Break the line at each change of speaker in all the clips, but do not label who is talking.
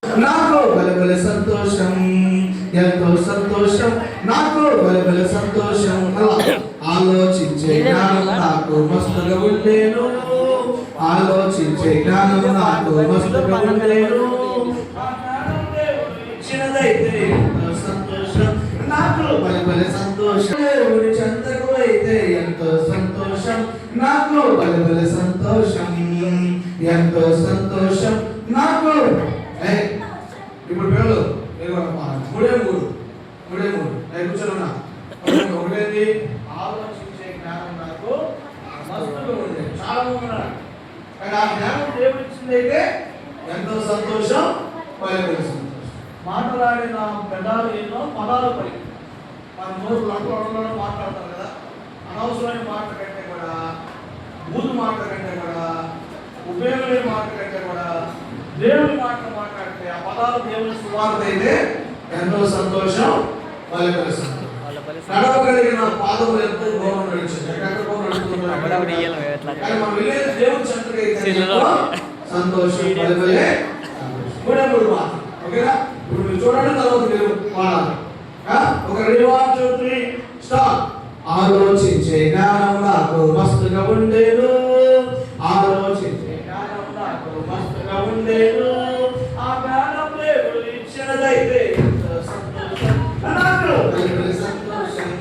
నాకు బలబల సంతోషం, ఎంతో సంతోషం, నాకు బలబల సంతోషం. ఆలోచించే జ్ఞానం నాకు మస్తుగా ఉండేను, ఆలోచించే జ్ఞానం నాకు మస్తుగా ఉండేను. చిన్నదైతే ఎంతో సంతోషం, నాకు బలబల సంతోషం. దేవుడి చెంతకు అయితే ఎంతో సంతోషం, నాకు బలబల సంతోషం, ఎంతో సంతోషం నాకు. ఇప్పుడు పిల్లలు మూడే మూడు కూర్చోన్నా ఒకటేది ఆలోచించే జ్ఞానం నాకు మస్తుగా ఉంది. చాలా ఉన్నాడు కానీ ఆ జ్ఞానం దేవుడు ఇచ్చిందైతే ఎంతో సంతోషం, బలబల సంతోషం. మాట్లాడిన పెదాలు ఎన్నో పదాలు పడి మన నోరు లంకలో మాట్లాడతారు కదా, అనవసరమైన మాటల కంటే కూడా, బూతు మాటల కంటే కూడా, ఉపయోగం లేని మాటల కంటే కూడా దేవుని మాటలు మాట్లాడితే ఆ పదాలు దేవుని సువార్త అయితే ఎంతో సంతోషం, బలబల సంతోషం. నడవగలిగిన పాదములు ఎంతో గౌరవం నడిచింది. కానీ మనం వెళ్ళేది దేవుని చెంతకు అయితే సంతోషం, బలబలే మూడే మూడు మాట. ఓకేనా? ఇప్పుడు మీరు చూడండి, తర్వాత మీరు వాడాలి. ఒక 1 2 3 స్టార్ట్. ఆలోచించే జ్ఞానం నాకు మస్తుగా ఉండేను, ఆలోచించే జ్ఞానం నాకు మస్తుగా ఉండేను. ఆ జ్ఞానం దేవుడు ఇచ్చినదైతే ఎంతో సంతోషం, నాకు బలబల సంతోషం,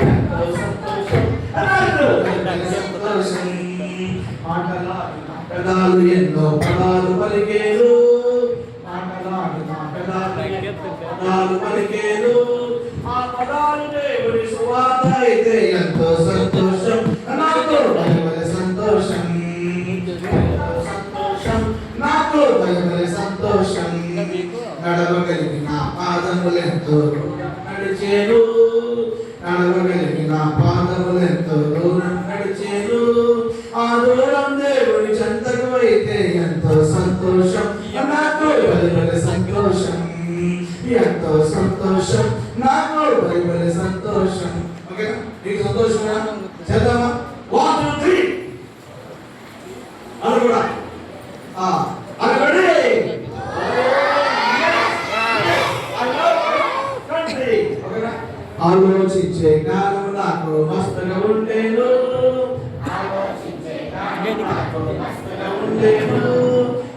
ఎంతో సంతోషం, నాకు బలబల సంతోషం. మాటలాడిన పెదాలు ఎన్నో పదాలు పలికేను, మాటలాడిన పదాలు పలికేను. ఆ పదాలు దేవుడి సువార్త అయితే ఎంతో సంతోషం, నాకు బలబల సంతోషం, సంతోషం నాకు బలబల సంతోషం. నడవగలిగిన పాదములెంతో నడిచేను, నడవగలిగిన పాదములెంతో దూరం నడిచేను. ఆ దూరం దేవుడి చెంతకు అయితే ఎంతో సంతోషం, నాకు బలబల సంతోషం, ఎంతో సంతోషం, నాకు బలబల సంతోషం. ఓకేనా? నీకు సంతోషమా? చేద్దామా? 1 2 3 అది కూడా ఆలోచించే జ్ఞానం నాకు మస్తుగా ఉండేను, ఆలోచించే జ్ఞానం నాకు మస్తుగా ఉండేను.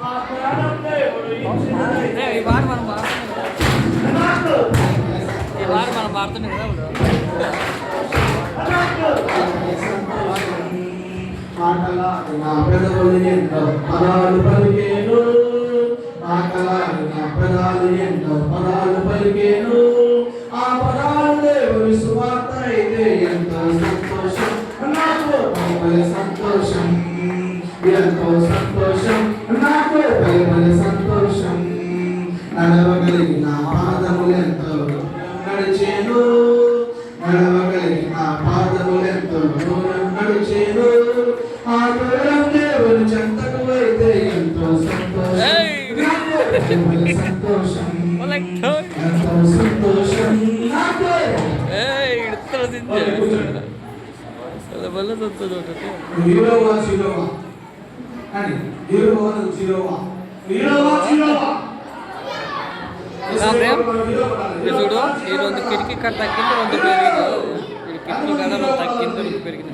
ఆ జ్ఞానం దేవుడు ఇచ్చినదైతే మాటలాడిన పెదవులు ఎన్నో పదాలు పలికేను, మాటలాడిన పెదాలు ఎన్నో పదాలు పలికేను. ఆ పదాలు దేవుని సువార్త అయితే ఎంతో సంతోషం, నాకు బలబల సంతోషం, ఎంతో సంతోషం, నాకు బలబల సంతోషం. నడవగలిగిన పాదములెంతో నడిచేను, నడవగలిగిన పాదములెంతో దూరం నడిచేను. ఆ దూరం దేవుని చెంతకు అయితే ఎంతో సంతోషం, బలబల సంతోషం, ఎంతో సంతోషం నాకు. హీరోవా చిరోవా అని హీరోవా చిరోవా, హీరోవా చిరోవా.
చూడు ఈ 2 కిటికీ కట్ట తగ్గింది, 2 పెరిగింది. కిటికీ కట్ట తగ్గింది, 2 పెరిగింది.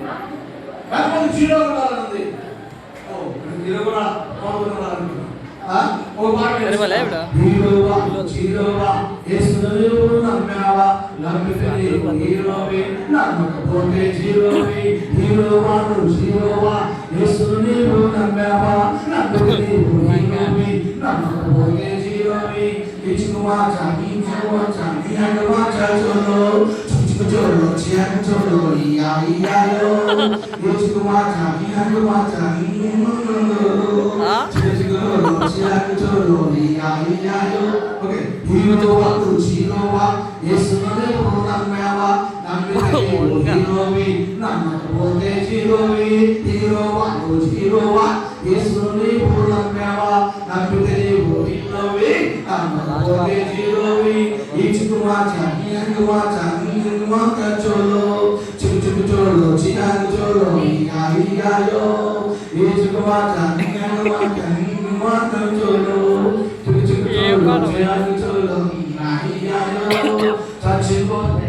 지하고 졸로 나이야요 자치고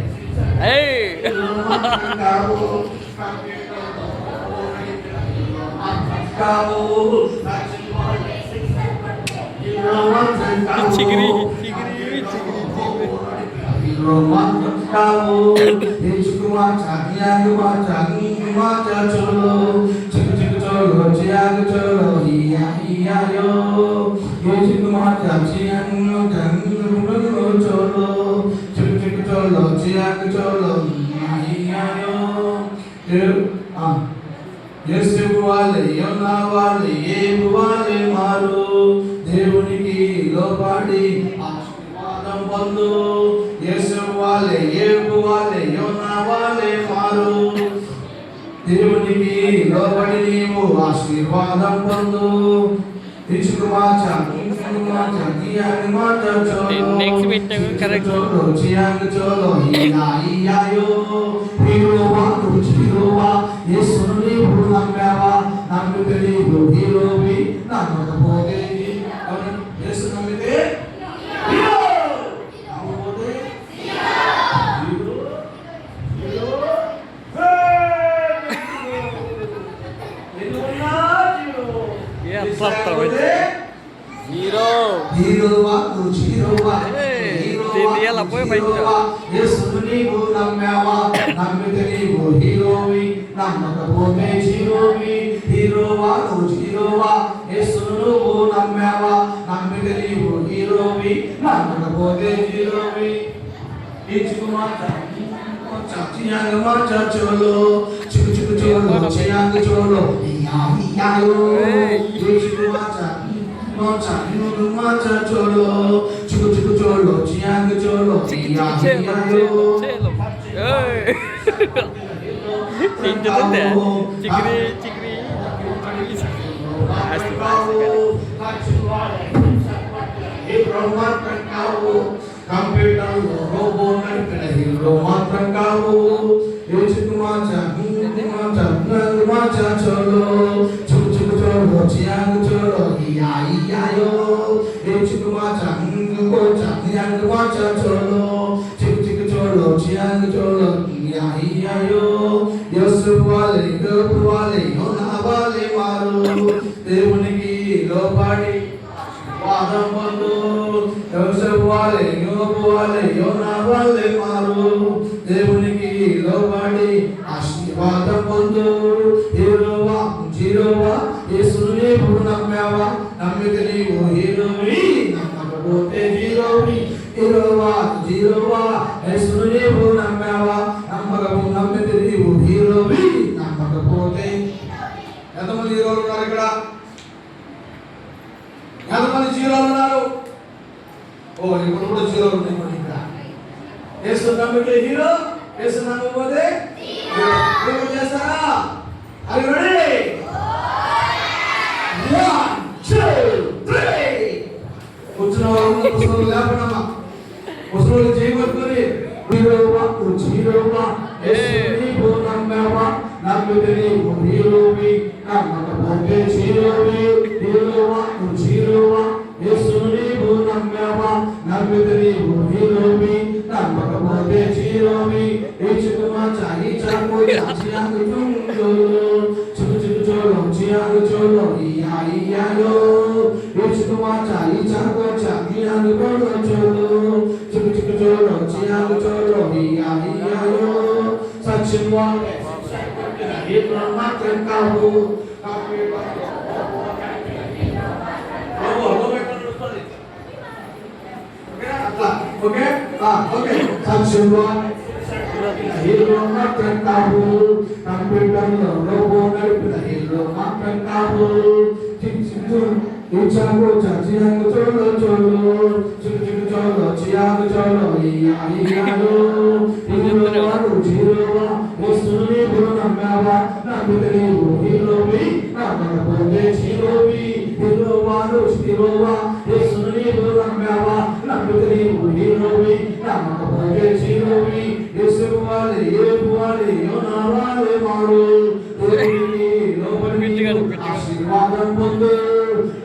에이
가고 가고
지그리
가고 예수구마 자기야 구마 자기구마 자초로 지그지그 졸로 지하고 졸로 이야이야요 예수구마 자지야 구마 자기구마 졸로 지그지그 졸로 지하고 졸로 이야이야요 예수 వాళ్ళే యోనా వాళ్ళే ఏబు వాళ్ళే మారు దేవునికి లోబడి ఆశీర్వాదం పొందు యేసు వాళ్ళే ఏబు వాళ్ళే యోనా వాళ్ళే మారు దేవునికి లోబడి నీవు ఆశీర్వాదం పొందు
నెక్స్ట్ పెట్టాము కరెక్ట్ హీరో
హీరోవా నువ్వు హీరోవా
ఎలా పోయి బయట
యేసును నీవు నమ్మావా నమ్మితే నీవు హీరోవి నమ్మకపోతే హీరోవి హీరోవా నువ్వు హీరోవా యేసును నువ్వు నమ్మావా నమ్మితే నీవు హీరోవి నమ్మకపోతే హీరోవి చియాంగ matcha చోలో chikoo chikoo చోలో చియాంగ చోలో ఇయాయో chikoo matcha matcha నిన్ను మాచా చోలో చికు చికు చోలో చియాంగ చోలో ఇయాయో
ఇంజుతుందే చిక్రీ చిక్రీ
కంప్యూటర్ రోబో నడిపిన హీరో మాత్రం కావు యేసుకు మాచా మాచా చోలో చుకు చుకు చోలో చియాంగ చోలో ఇయాయో యేసుకు మాచా చియాంగ మాచా చోలో చుకు చుకు చోలో చియాంగ చోలో ఇయాయో యేసు వాళ్ళే గోపు వాళ్ళే యోనా వాళ్ళే మారు దేవునికి లోబడి వాదం పొందు యోసేపు వాళ్ళే యోబు వాళ్ళే యోనా వాళ్ళే మారు దేవునికి లోబడి ఆశీర్వాదం పొందు హీరోవా జీరోవా యేసును నీవు నమ్మావా నమ్మితే నీవు హీరోవి నమ్మకపోతే హీరోవి హీరోవా జీరోవా యేసును నీవు నమ్మావా నమ్మితే నీవు హీరోవి నమ్మకపోతే ఎంతమంది హీరోలు ఉన్నారు ఇక్కడ ఎంతమంది జీరోలు ఉన్నారు ఓ ఇప్పుడు కూడా జీరోలు ఉన్నాయి మన ఇక్కడ యేసు నమ్మితే హీరో యేసు నమ్మకపోతే హీరో చేస్తారా అది రెడీ 1 2 3 కూర్చున్న వాళ్ళు ముసలు లేపడమ్మా ముసలు చేయబడుతుంది హీరోవా జీరోవా యేసు నీవు నమ్మావా నమ్మితే నీవు హీరోవి నమ్మకపోతే జీరోవి హీరోవా జీరోవా యేసును నీవు నమ్మావా నమ్మితే నీవు హీరోవి నమ్మకపోతే జీరోవి యేసుకు మాచా ఈచాకు చియాంగ చోలో చుకు చుకు చోలో చియాంగ చోలో ఇయాయో యేసుకు మాచా ఈచాకు చియాంగ చోలో చుకు చుకు చోలో చియాంగ చోలో ఇయాయో సత్యం వాళ్ళే హీరో మాత్రం కావు ఓకే ఓకే సంక్షేమ హీరో మాత్రం కావు కంప్యూటర్లో రోబో నడిపిన హీరో మాత్రం కావు ఇచ్చాకు చియాంగ చోలో చోలో చికు చికు చోలో చియాంగ చోలో ఇయాయో హీరోవా జీరోవా యేసును నీవు నమ్మావా నమ్మితే నీవు హీరోవి నమ్మకపోతే జీరోవి హీరోవా జీరోవా యేసును నీవు నమ్మావా నమ్మితే నీవు హీరోవి నమ్మకపోతే జీరోవి యేసు వాళ్ళే ఏబు వాళ్ళే యోనా వాళ్ళే మారు దేవునికి లోబడి ఆశీర్వాదం పొందు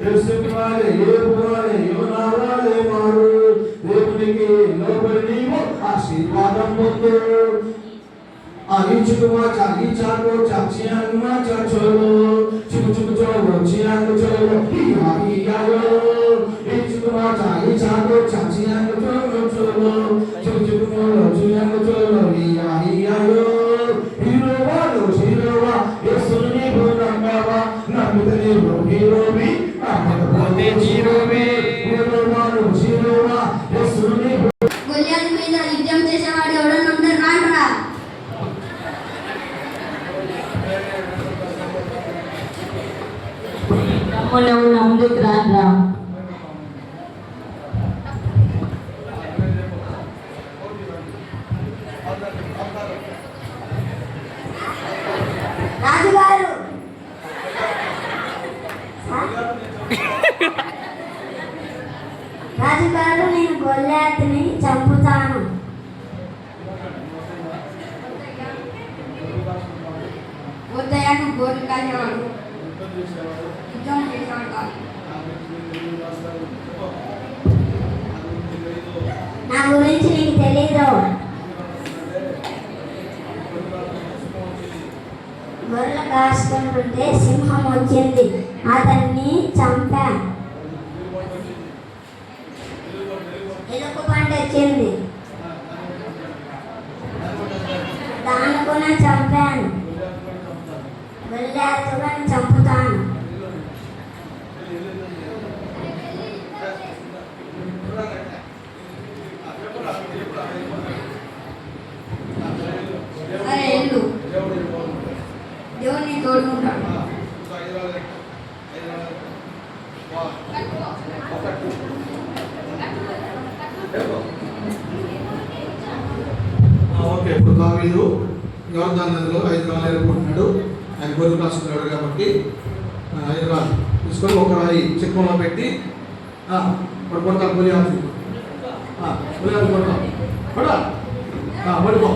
యేసు వాళ్ళే ఏబు వాళ్ళే యోనా వాళ్ళే మారు ఆశీర్వాదం పొందు ఆయుచుకుమా చాలి చాకో చాచియానుమా చాచోలో చుకు చుకు చోలో చియాను చోలో హియా హియాయో ఇచుకుమా చాలి చాకో చాచియాను చోలో చోలో చుకు చుకు చోలో చియాను చోలో హియా హియాయో హీరోవాలో హీరోవా యేసుని బోనంగావా నమ్మితని హీరోవి
పోతే హీరోవే
హీరోవాలో హీరోవా యేసుని
గొల్లియాతు మీద యుద్ధం చేసేవాడు ఎవడన్నా ఉంటారు రాండ్రా.
తమ్ముళ్ళు ముందుకు రాండ్రా.
రాజుగారు రాజుగారు నేను గొల్లియాతుని చంపుతాను. ఉదయాక గోర్లు కాసేవాడు యుద్ధం చేసేవాడు కాదు. నా గురించి నీకు తెలీదు. గొర్రెలు కాసుకుంటుంటే సింహం వచ్చింది, అతన్ని చంపా. ఎలుక పంట వచ్చింది, దాన్ని కూడా చంపాను. గొల్లియాతుని చంపుతాను. సరే వెళ్ళు, దేవుడిని తోడుకుంటాడు.
ఓకే, ఇప్పుడు దావీదు యోర్దాను నదిలో 5 రాళ్ళు ఎదుర్కొంటున్నాడు. ఆయన గొర్రెలు కాస్తున్నాడు కాబట్టి 5 రాళ్ళు తీసుకొని ఒక రాయి చిక్కంలో పెట్టి కొడతాను గొలియాతు. గొలియాతు కొడతాం, పడిపో.